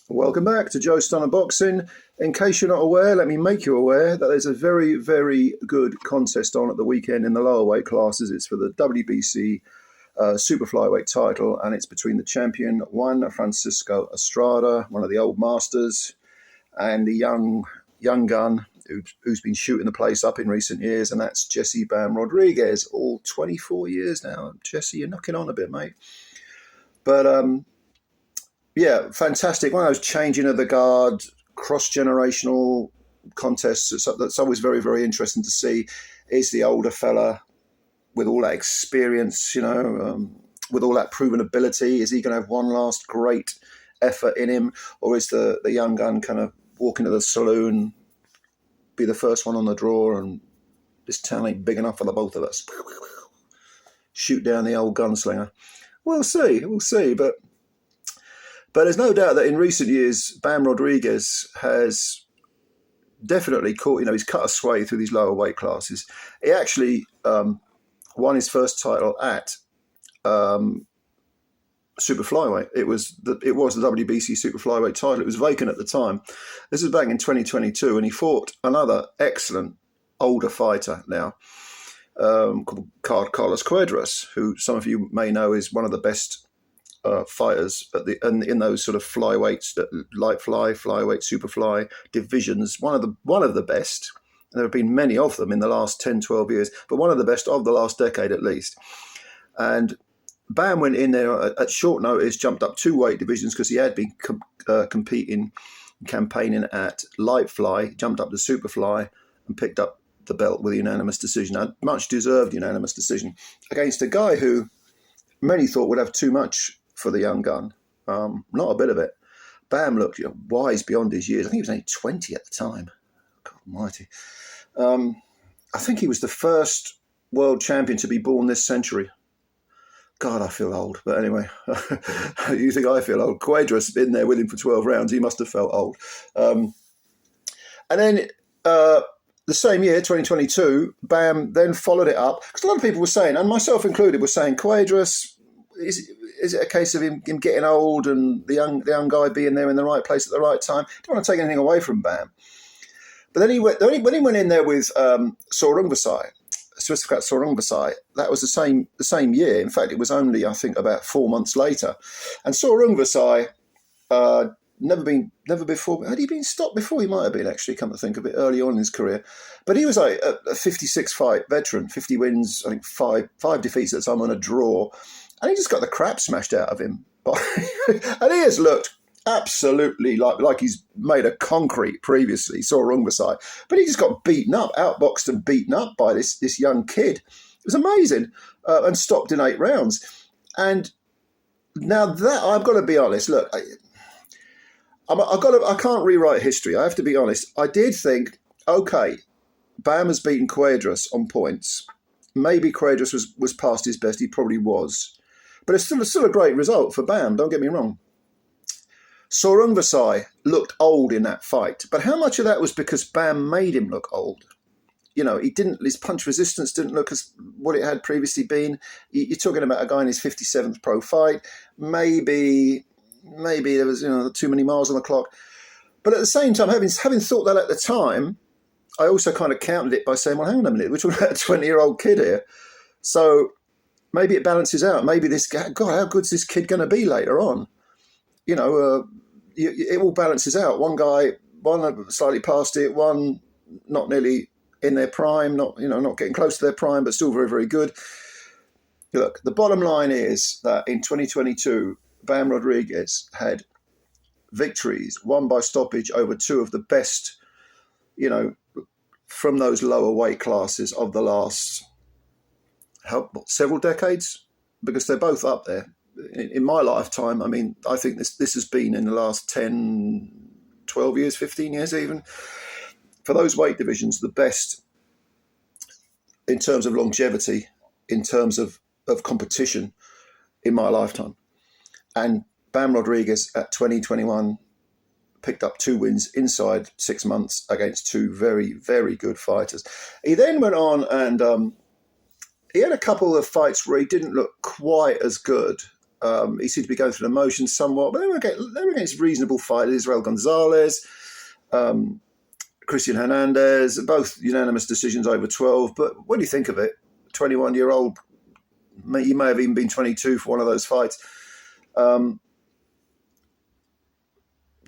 Welcome back to Joe Stunner Boxing. In case you're not aware, let me make you aware that there's a very, very good contest on at the weekend in the lower weight classes. It's for the WBC super flyweight title, and it's between the champion Juan Francisco Estrada, one of the old masters, and the young gun who's been shooting the place up in recent years, and that's Jesse Bam Rodriguez, all 24 years now. Jesse, you're knocking on a bit, mate. But yeah, fantastic. One of those changing of the guard, cross-generational contests that's always very, very interesting to see. Is the older fella with all that experience, with all that proven ability, is he going to have one last great effort in him? Or is the young gun kind of walk into the saloon, be the first one on the draw, and this town ain't big enough for the both of us? Shoot down the old gunslinger. We'll see. But there's no doubt that in recent years, Bam Rodriguez has definitely caught, he's cut a sway through these lower weight classes. He actually won his first title at super flyweight. It was the WBC super flyweight title. It was vacant at the time. This is back in 2022, and he fought another excellent older fighter now, called Carlos Cuadras, who some of you may know is one of the best fighters in those sort of flyweights, light fly, flyweight, super fly divisions. One of the best. There have been many of them in the last 10, 12 years, but one of the best of the last decade at least. And Bam went in there at short notice, jumped up 2 weight divisions because he had been campaigning at light fly, jumped up to super fly and picked up the belt with a unanimous decision, a much deserved unanimous decision against a guy who many thought would have too much for the young gun. Not a bit of it. Bam looked wise beyond his years. I think he was only 20 at the time. God almighty. I think he was the first world champion to be born this century. God, I feel old. But anyway, you think I feel old? Cuadras been there with him for 12 rounds. He must have felt old. And then the same year, 2022, Bam then followed it up. Because a lot of people were saying, and myself included, were saying, Cuadras, is it a case of him getting old and the young guy being there in the right place at the right time? Don't want to take anything away from Bam. But then when he went in there with Swiss Sorungvasai, that was the same year. In fact, it was only, I think, about 4 months later. And Sorungvasai, never before, had he been stopped before? He might have been, actually, come to think of it, early on in his career. But he was a 56-fight veteran, 50 wins, I think five defeats at the time on a draw. And he just got the crap smashed out of him. And he has looked absolutely like he's made of concrete previously, Sorungvasai. But he just got beaten up, outboxed and beaten up by this young kid. It was amazing. And stopped in 8 rounds. And now that, I've got to be honest, look, I can't rewrite history. I have to be honest. I did think, okay, Bam has beaten Cuadras on points. Maybe Cuadras was past his best. He probably was. But it's still a great result for Bam, don't get me wrong. Sorungvasai looked old in that fight. But how much of that was because Bam made him look old? His punch resistance didn't look as what it had previously been. You're talking about a guy in his 57th pro fight. Maybe there was too many miles on the clock. But at the same time, having thought that at the time, I also kind of countered it by saying, well, hang on a minute, we're talking about a 20-year-old kid here. So maybe it balances out. Maybe this guy, God, how good's this kid going to be later on? It all balances out. One slightly past it, one not nearly in their prime, not getting close to their prime, but still very, very good. Look, the bottom line is that in 2022, Bam Rodriguez had victories won by stoppage over 2 of the best, from those lower weight classes of the last several decades, because they're both up there. In my lifetime, I mean, I think this has been in the last 10, 12 years, 15 years even, for those weight divisions, the best in terms of longevity, in terms of competition in my lifetime. And Bam Rodriguez at 2021 picked up 2 wins inside 6 months against 2 very, very good fighters. He then went on and he had a couple of fights where he didn't look quite as good. He seemed to be going through the motions somewhat, but they were against reasonable fighters. Israel Gonzalez, Christian Hernandez, both unanimous decisions over 12. But when you think of it, 21-year-old, he may have even been 22 for one of those fights. The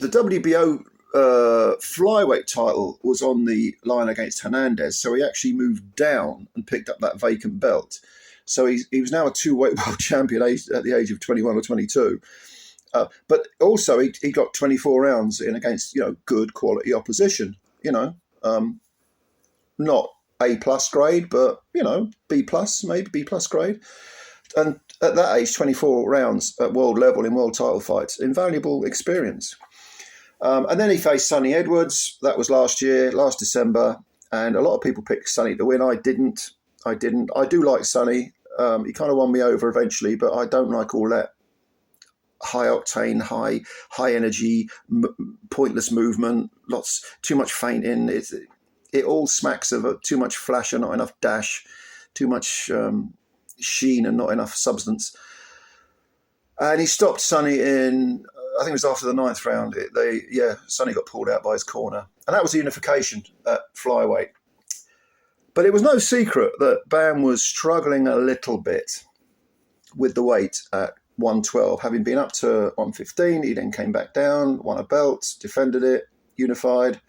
WBO flyweight title was on the line against Hernandez, so he actually moved down and picked up that vacant belt. So he was now a two-weight world champion at the age of 21 or 22. But also he got 24 rounds in against good quality opposition. Not A+ grade, but B+, maybe B+ grade. And at that age, 24 rounds at world level in world title fights, invaluable experience. And then he faced Sonny Edwards. That was last December. And a lot of people picked Sonny to win. I didn't. I do like Sonny. He kind of won me over eventually, but I don't like all that high octane, high energy, pointless movement, too much feinting. It all smacks of too much flash and not enough dash, too much sheen and not enough substance. And he stopped Sonny in, I think it was after the 9th round. Sonny got pulled out by his corner. And that was the unification at flyweight. But it was no secret that Bam was struggling a little bit with the weight at 112. Having been up to 115, he then came back down, won a belt, defended it, unified.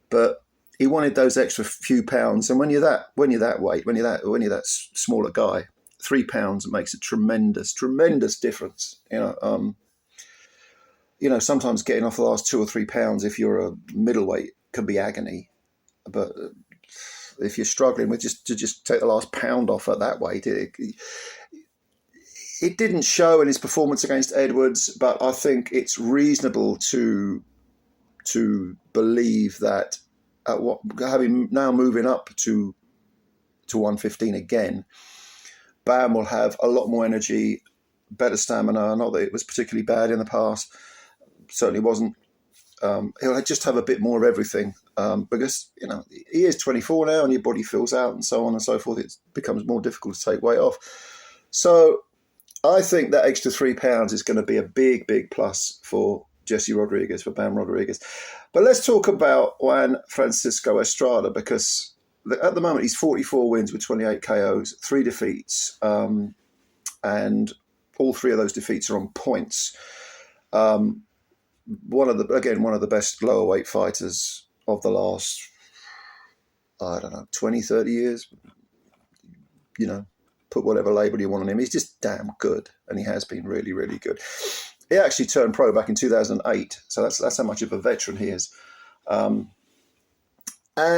But he wanted those extra few pounds. And when you're that weight, when you're that smaller guy, 3 pounds makes a tremendous difference. Sometimes getting off the last 2 or 3 pounds if you're a middleweight can be agony. But if you're struggling with just take the last pound off at that weight, it didn't show in his performance against Edwards, but I think it's reasonable to believe that having now moving up to 115 again, Bam will have a lot more energy, better stamina. Not that it was particularly bad in the past, certainly wasn't. He'll just have a bit more of everything because he is 24 now, and your body fills out and so on and so forth. It becomes more difficult to take weight off. So I think that extra 3 pounds is going to be a big plus for Jesse Rodriguez, for Bam Rodriguez. But let's talk about Juan Francisco Estrada, because at the moment he's 44 wins with 28 KOs, 3 defeats, and all 3 of those defeats are on points. One of the best lower weight fighters of the last, 20, 30 years. Put whatever label you want on him. He's just damn good, and he has been really, really good. He actually turned pro back in 2008, so that's how much of a veteran he is. And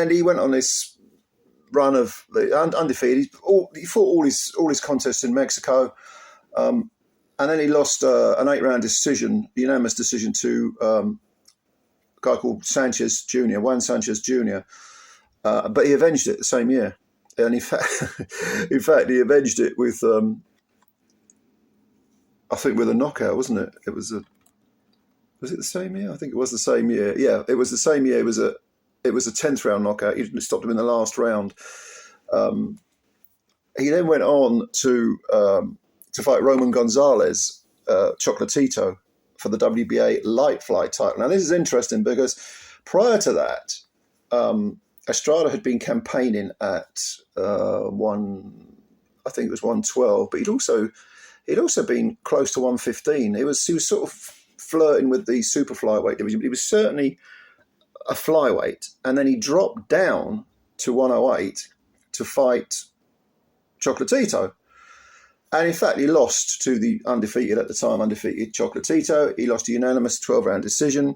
he went on this run of undefeated. He fought all his contests in Mexico, and then he lost an 8-round decision, unanimous decision, to a guy called Sanchez Jr., Juan Sanchez Jr. But he avenged it the same year. And in fact, he avenged it with, I think, with a knockout, wasn't it? Was it the same year? I think it was the same year. Yeah, it was the same year. It was a 10th round knockout. He stopped him in the last round. He then went on to fight Roman Gonzalez, Chocolatito, for the WBA light flight title. Now, this is interesting because prior to that, Estrada had been campaigning at I think it was 112, but he'd also been close to 115. He was sort of flirting with the super flyweight division, but he was certainly a flyweight. And then he dropped down to 108 to fight Chocolatito. And in fact, he lost to the undefeated Chocolatito. He lost a unanimous 12-round decision.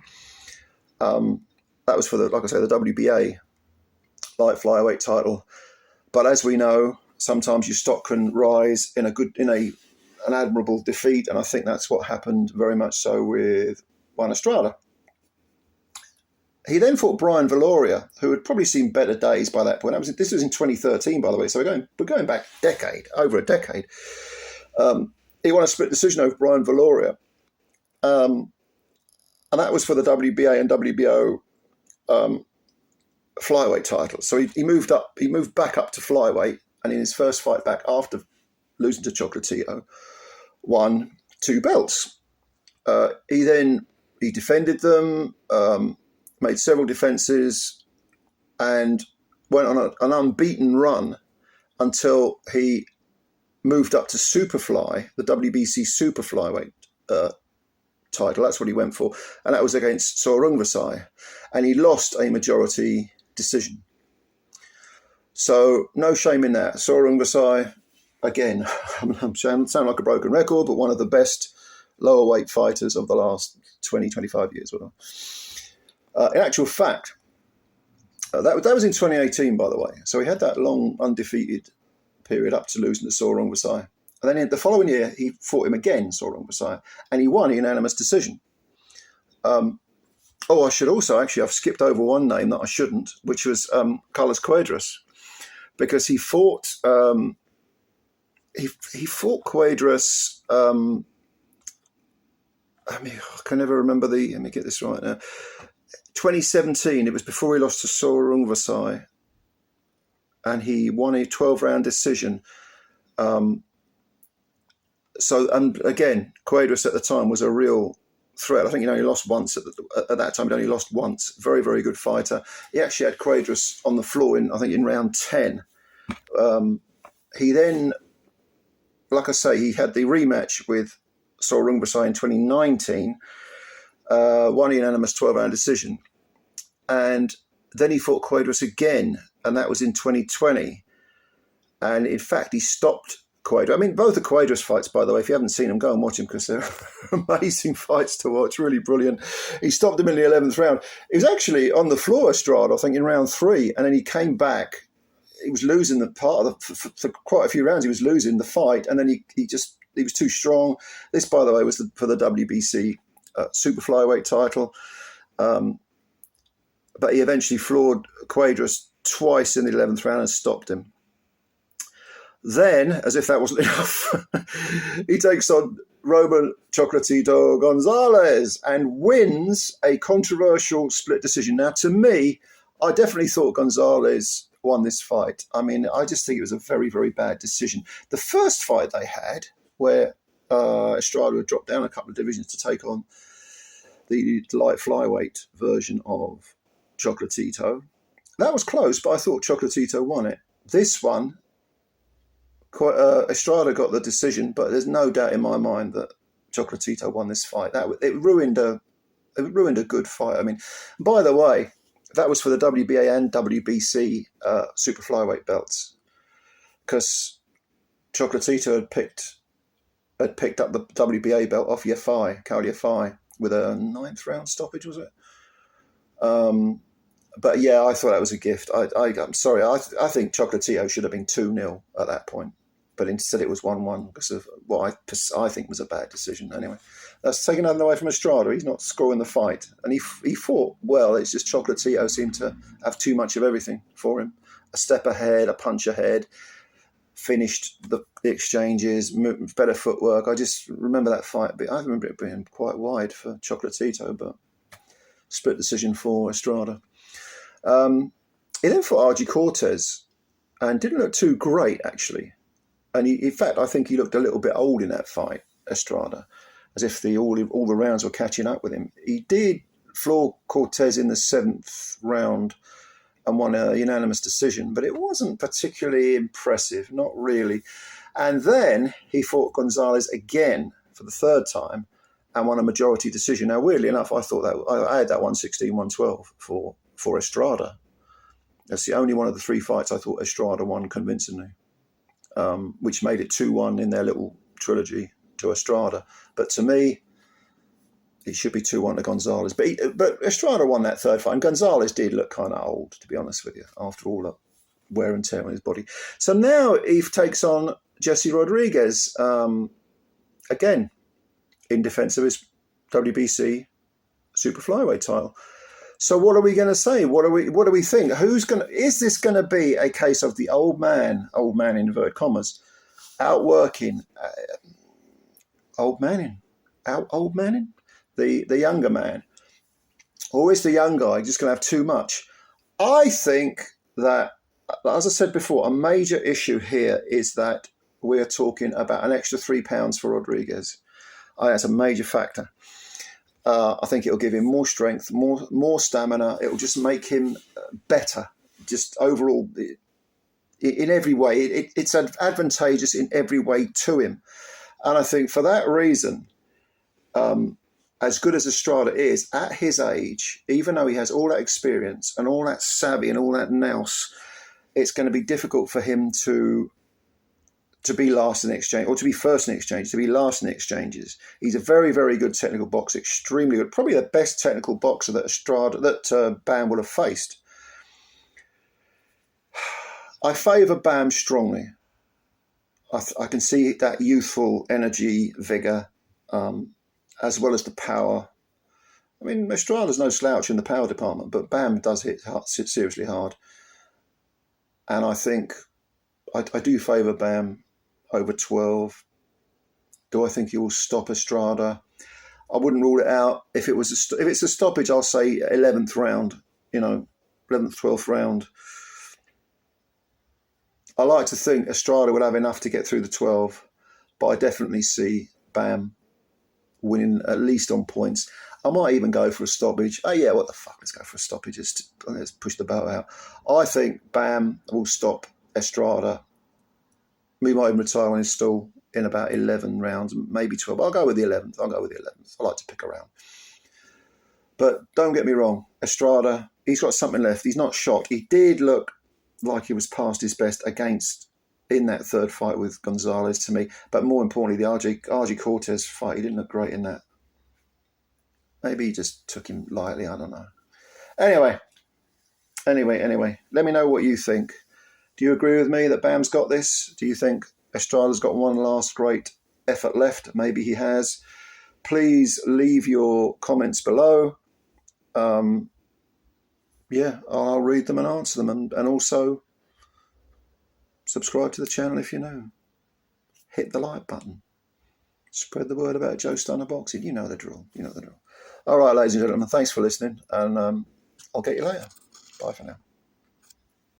That was for the WBA light flyweight title. But as we know, sometimes your stock can rise in an admirable defeat, and I think that's what happened very much so with Juan Estrada. He then fought Brian Valoria, who had probably seen better days by that point. This was in 2013, by the way, so we're going back over a decade. He won a split decision over Brian Valoria, and that was for the WBA and WBO flyweight title. So he moved back up to flyweight, and in his first fight back after losing to Chocolatito, won 2 belts. He defended them, made several defenses, and went on an unbeaten run until he moved up to Superfly, the WBC super flyweight title. That's what he went for, and that was against Sorungvasai, and he lost a majority decision. So no shame in that. Sorungvasai, again, I'm sound like a broken record, but one of the best lower weight fighters of the last 20, 25 years. In actual fact, that was in 2018, by the way. So he had that long undefeated period up to losing to Sorungvasai. And then the following year, he fought him again, Sorungvasai, and he won a unanimous decision. I should also, actually, I've skipped over one name that I shouldn't, which was Carlos Cuadras, because he fought Cuadras. I can never remember let me get this right now. 2017, it was before he lost to Sorungvasai, and he won a 12-round decision. And again, Cuadras at the time was a real threat. I think he only lost once at that time. He only lost once. Very, very good fighter. He actually had Cuadras on the floor in round 10. He then, like I say, he had the rematch with Sorungvasai in 2019, won a unanimous 12-round decision, and then he fought Cuadras again, and that was in 2020. And in fact, he stopped Cuadras. I mean, both the Cuadras fights, by the way, if you haven't seen them, go and watch them, because they're amazing fights to watch, really brilliant. He stopped him in the 11th round. He was actually on the floor, Estrada, I think, in round 3, and then he came back. He was losing the part of for quite a few rounds. He was losing the fight, and then he was too strong. This, by the way, was for the WBC super flyweight title. But he eventually floored Cuadras twice in the 11th round and stopped him. Then, as if that wasn't enough, he takes on Roman Chocolatito Gonzalez and wins a controversial split decision. Now, to me, I definitely thought Gonzalez won this fight. I mean, I just think it was a very, very bad decision. The first fight they had, where Estrada had dropped down a couple of divisions to take on the light flyweight version of Chocolatito, that was close, but I thought Chocolatito won it. This one, Estrada got the decision, but there's no doubt in my mind that Chocolatito won this fight. It ruined a good fight. I mean, by the way, that was for the WBA and WBC super flyweight belts, because Chocolatito had picked up the WBA belt off Kauai Yafai with a 9th round stoppage, was it? But yeah, I thought that was a gift. I'm sorry. I think Chocolatito should have been 2-0 at that point, but instead it was 1-1 because of what I think was a bad decision. Anyway, that's taken nothing away from Estrada. He's not scoring the fight, and he fought well. It's just Chocolatito seemed to have too much of everything for him. A step ahead, a punch ahead, finished the exchanges, better footwork. I just remember that fight. I remember it being quite wide for Chocolatito, but split decision for Estrada. He then fought Argy Cortez and didn't look too great, actually. And in fact, I think he looked a little bit old in that fight, Estrada, as if all the rounds were catching up with him. He did floor Cortez in the 7th round and won a unanimous decision, but it wasn't particularly impressive, not really. And then he fought Gonzalez again for the 3rd time and won a majority decision. Now, weirdly enough, I thought that I had that 116-112 for Estrada. That's the only one of the 3 fights I thought Estrada won convincingly, which made it 2-1 in their little trilogy to Estrada. But to me, it should be 2-1 to Gonzalez. But Estrada won that 3rd fight, and Gonzalez did look kind of old, to be honest with you, after all the wear and tear on his body. So now he takes on Jesse Rodriguez, again, in defense of his WBC super flyweight title. So what are we going to say? What do we think? Is this going to be a case of the old man in inverted commas, outworking the younger man? Or is the young guy just going to have too much? I think that, as I said before, a major issue here is that we're talking about an extra 3 pounds for Rodriguez. That's a major factor. I think it'll give him more strength, more stamina. It will just make him better, just overall in every way. It's advantageous in every way to him. And I think for that reason, as good as Estrada is, at his age, even though he has all that experience and all that savvy and all that nous, it's going to be difficult for him to be last in the exchange, or to be first in the exchange, to be last in the exchanges. He's a very, very good technical boxer, extremely good, probably the best technical boxer that Bam will have faced. I favour Bam strongly. I can see that youthful energy, vigour, as well as the power. I mean, Estrada's no slouch in the power department, but Bam does hit seriously hard. And I think I do favour Bam over 12. Do I think he will stop Estrada? I wouldn't rule it out. If it's a stoppage, I'll say 11th round, 11th, 12th round. I like to think Estrada will have enough to get through the 12, but I definitely see Bam winning at least on points. I might even go for a stoppage. Oh yeah, what the fuck? Let's go for a stoppage. Let's push the belt out. I think Bam will stop Estrada. We might even retire on his stall in about 11 rounds, maybe 12. I'll go with the 11th. I like to pick around. But don't get me wrong, Estrada, he's got something left. He's not shot. He did look like he was past his best in that third fight with Gonzalez to me. But more importantly, the RG Cortez fight, he didn't look great in that. Maybe he just took him lightly, I don't know. Anyway, let me know what you think. Do you agree with me that Bam's got this? Do you think Estrada's got one last great effort left? Maybe he has. Please leave your comments below. Yeah, I'll read them and answer them. And also subscribe to the channel if you're new. Hit the like button. Spread the word about Joe Stunner Boxing. You know the drill. All right, ladies and gentlemen, thanks for listening. And I'll get you later. Bye for now.